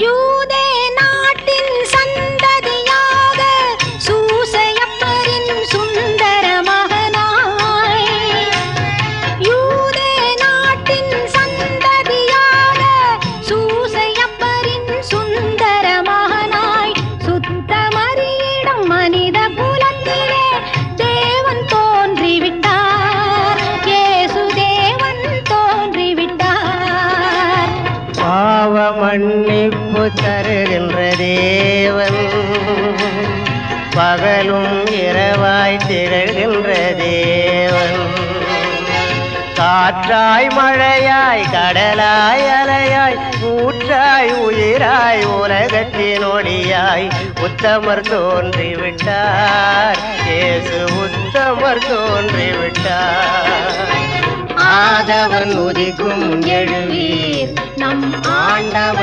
யூதே நாட்டின் சந்ததியாக சூசையப்பரின் சுந்தர மகனாய், யூதே நாட்டின் சந்ததியாக சூசையப்பரின் சுந்தர மகனாய், சுத்தமரியிடம் மனித குலத்திலே தேவன் தோன்றிவிட்டார், இயேசு தேவன் தோன்றிவிட்டார். பாவ மன்னிப்பு தருகின்ற தேவன், பகலும் இரவாய் திகழ்கின்ற தேவன், காற்றாய் மழையாய் கடலாய் அலையாய் ஊற்றாய் உயிராய் உலகத்தின் ஒளியாய் உத்தமர் தோன்றிவிட்டார், இயேசு உத்தமர் தோன்றிவிட்டார். ஆதவன் உதிக்கும் எழுவீர், நம் ஆண்டவன்